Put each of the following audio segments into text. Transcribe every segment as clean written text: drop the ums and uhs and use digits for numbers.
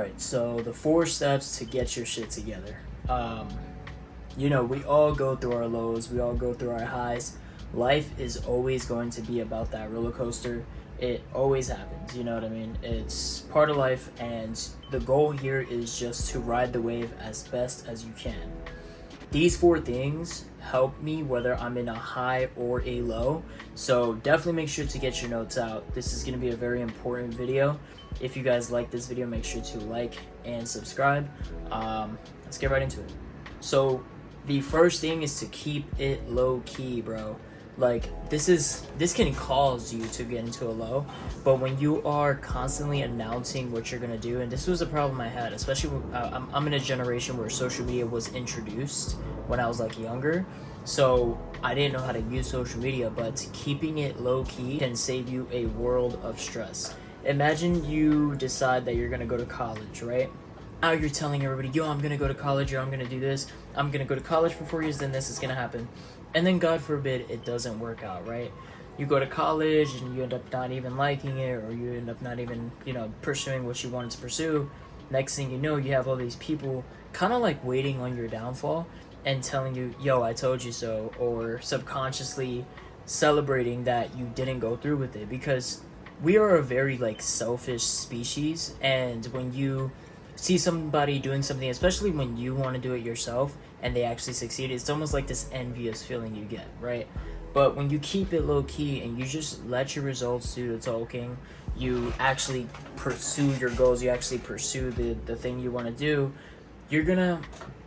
Alright, so the 4 steps to get your shit together. We all go through our lows, we all go through our highs. Life is always going to be about that roller coaster. It always happens, you know what I mean? It's part of life, and the goal here is just to ride the wave as best as you can. These 4 things help me whether I'm in a high or a low, so definitely make sure to get your notes out. This is going to be a very important video. If you guys like this video, make sure to like and subscribe. Let's get right into it. So the first thing is to keep it low key, bro. Like, this can cause you to get into a low, but when you are constantly announcing what you're gonna do, and this was a problem I had, especially when, I'm in a generation where social media was introduced when I was like younger, so I didn't know how to use social media, but keeping it low key can save you a world of stress. Imagine you decide that you're gonna go to college, right? Now you're telling everybody, yo, I'm gonna go to college, or I'm gonna do this, I'm gonna go to college for 4 years, then this is gonna happen. And then God forbid it doesn't work out, right? You go to college and you end up not even liking it, or you end up not even, pursuing what you wanted to pursue. Next thing you know, you have all these people kind of like waiting on your downfall and telling you, yo, I told you so, or subconsciously celebrating that you didn't go through with it, because we are a very selfish species, and when you see somebody doing something, especially when you want to do it yourself and they actually succeed, it's almost like this envious feeling you get, right? But when you keep it low key and you just let your results do the talking, you actually pursue your goals, you actually pursue the thing you want to do, you're gonna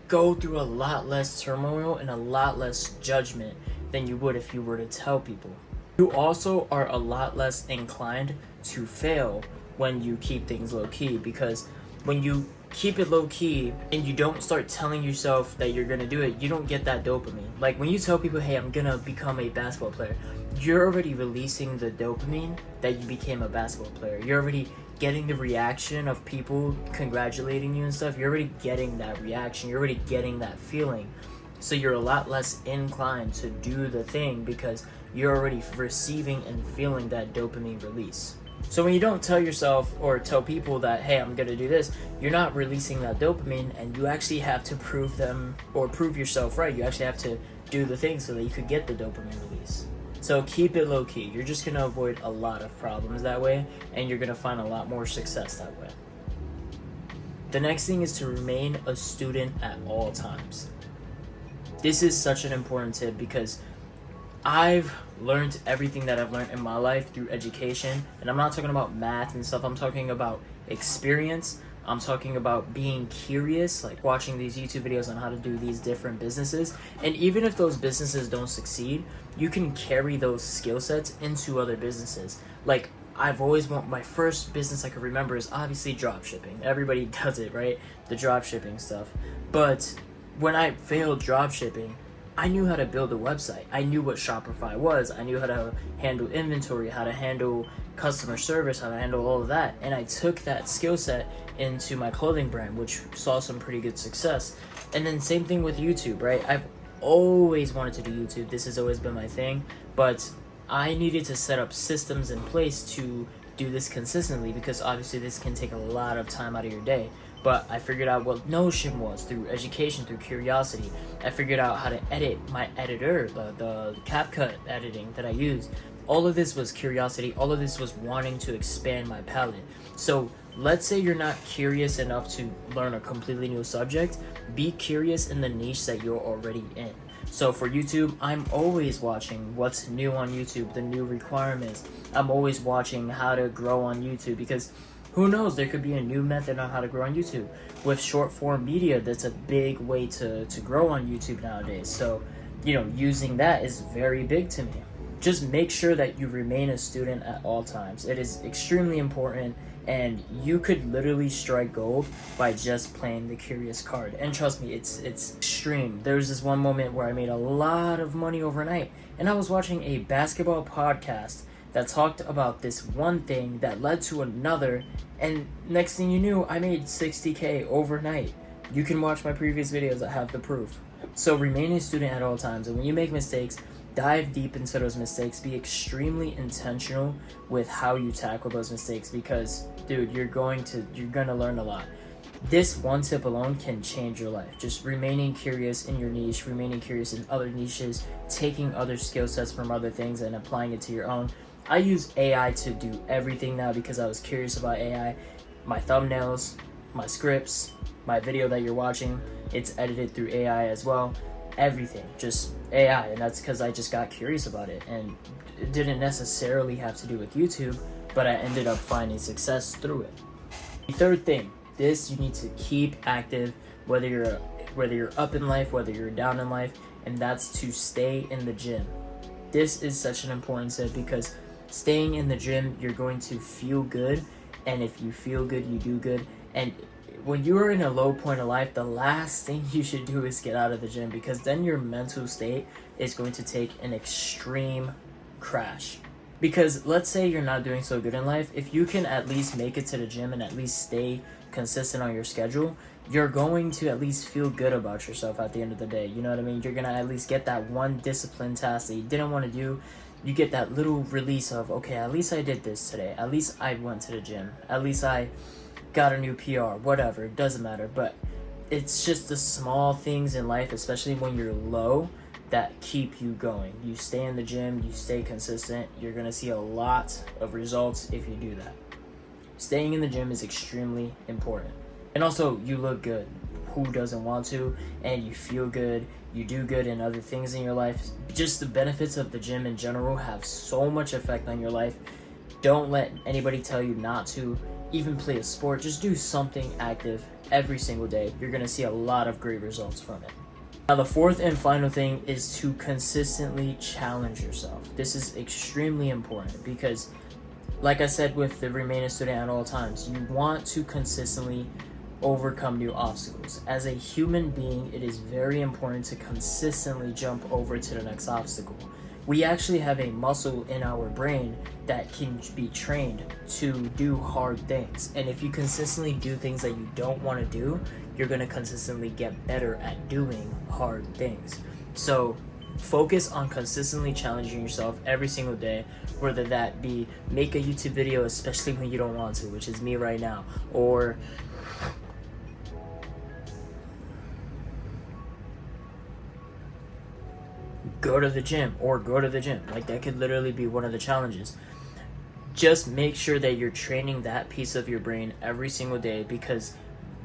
go through a lot less turmoil and a lot less judgment than you would if you were to tell people. You also are a lot less inclined to fail when you keep things low key, because when you keep it low key and you don't start telling yourself that you're gonna do it, you don't get that dopamine. Like when you tell people, hey, I'm gonna become a basketball player, you're already releasing the dopamine that you became a basketball player. You're already getting the reaction of people congratulating you and stuff. You're already getting that reaction. You're already getting that feeling. So you're a lot less inclined to do the thing because you're already receiving and feeling that dopamine release. So when you don't tell yourself or tell people that, hey, I'm gonna do this, you're not releasing that dopamine, and you actually have to prove them or prove yourself right. You actually have to do the thing so that you could get the dopamine release. So keep it low key. You're just gonna avoid a lot of problems that way, and you're gonna find a lot more success that way. The next thing is to remain a student at all times. This is such an important tip because I've learned everything that I've learned in my life through education, and I'm not talking about math and stuff. I'm talking about experience. I'm talking about being curious, like watching these YouTube videos on how to do these different businesses. And even if those businesses don't succeed, you can carry those skill sets into other businesses. Like, I've always wanted, my first business I can remember is obviously drop shipping. Everybody does it, right? The drop shipping stuff. But when I failed drop shipping, I knew how to build a website. I knew what Shopify was. I knew how to handle inventory, how to handle customer service, how to handle all of that. And I took that skill set into my clothing brand, which saw some pretty good success. And then same thing with YouTube, right? I've always wanted to do YouTube. This has always been my thing. But I needed to set up systems in place to do this consistently, because obviously this can take a lot of time out of your day. But I figured out what Notion was through education, through curiosity. I figured out how to edit my editor, the CapCut editing that I use. All of this was curiosity. All of this was wanting to expand my palette. So let's say you're not curious enough to learn a completely new subject. Be curious in the niche that you're already in. So for YouTube, I'm always watching what's new on YouTube, the new requirements. I'm always watching how to grow on YouTube, because who knows, there could be a new method on how to grow on YouTube. With short form media, that's a big way to grow on YouTube nowadays. So, using that is very big to me. Just make sure that you remain a student at all times. It is extremely important, and you could literally strike gold by just playing the curious card. And trust me, it's extreme. There was this one moment where I made a lot of money overnight, and I was watching a basketball podcast that talked about this one thing that led to another, and next thing you knew, I made $60K overnight. You can watch my previous videos that have the proof. So remain a student at all times, and when you make mistakes, dive deep into those mistakes. Be extremely intentional with how you tackle those mistakes, because dude, you're gonna learn a lot. This one tip alone can change your life. Just remaining curious in your niche, remaining curious in other niches, taking other skill sets from other things and applying it to your own. I use AI to do everything now because I was curious about AI. My thumbnails, my scripts, my video that you're watching, it's edited through AI as well. Everything, just AI, and that's because I just got curious about it, and it didn't necessarily have to do with YouTube, but I ended up finding success through it. The third thing, this you need to keep active, whether you're up in life, whether you're down in life, and that's to stay in the gym. This is such an important tip because staying in the gym, you're going to feel good, and if you feel good, you do good. And when you are in a low point of life, the last thing you should do is get out of the gym, because then your mental state is going to take an extreme crash. Because let's say you're not doing so good in life, if you can at least make it to the gym and at least stay consistent on your schedule, you're going to at least feel good about yourself at the end of the day. You know what I mean? You're gonna at least get that one disciplined task that you didn't want to do. You get that little release of, okay, at least I did this today. At least I went to the gym. At least I got a new PR, whatever, it doesn't matter. But it's just the small things in life, especially when you're low, that keep you going. You stay in the gym, you stay consistent, you're gonna see a lot of results if you do that. Staying in the gym is extremely important. And also, you look good. Who doesn't want to? And you feel good, you do good in other things in your life. Just the benefits of the gym in general have so much effect on your life. Don't let anybody tell you not to. Even play a sport, just do something active every single day. You're gonna see a lot of great results from it. Now, the fourth and final thing is to consistently challenge yourself. This is extremely important because, like I said with the remain a student at all times, you want to consistently overcome new obstacles. As a human being, it is very important to consistently jump over to the next obstacle. We actually have a muscle in our brain that can be trained to do hard things. And if you consistently do things that you don't want to do, you're going to consistently get better at doing hard things. So focus on consistently challenging yourself every single day, whether that be make a YouTube video, especially when you don't want to, which is me right now, or go to the gym. Like, that could literally be one of the challenges. Just make sure that you're training that piece of your brain every single day, because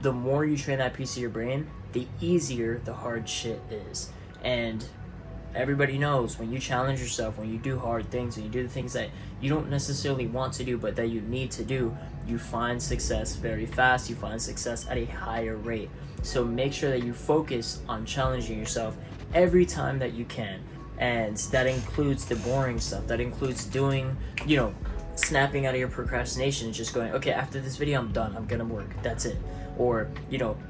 the more you train that piece of your brain, the easier the hard shit is. And everybody knows when you challenge yourself, when you do hard things, when you do the things that you don't necessarily want to do but that you need to do, you find success very fast, you find success at a higher rate. So make sure that you focus on challenging yourself every time that you can. And that includes the boring stuff. That includes doing, snapping out of your procrastination and just going, okay, after this video I'm done, I'm gonna work, that's it. Or,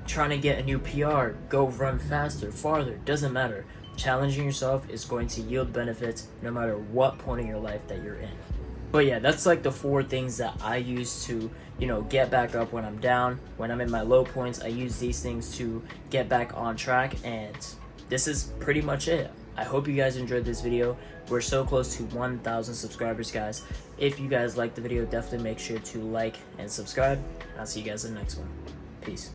trying to get a new PR, go run faster, farther, doesn't matter. Challenging yourself is going to yield benefits no matter what point in your life that you're in. But yeah, that's like the 4 things that I use to, get back up when I'm down. When I'm in my low points, I use these things to get back on track, and this is pretty much it. I hope you guys enjoyed this video. We're so close to 1,000 subscribers, guys. If you guys liked the video, definitely make sure to like and subscribe. I'll see you guys in the next one. Peace.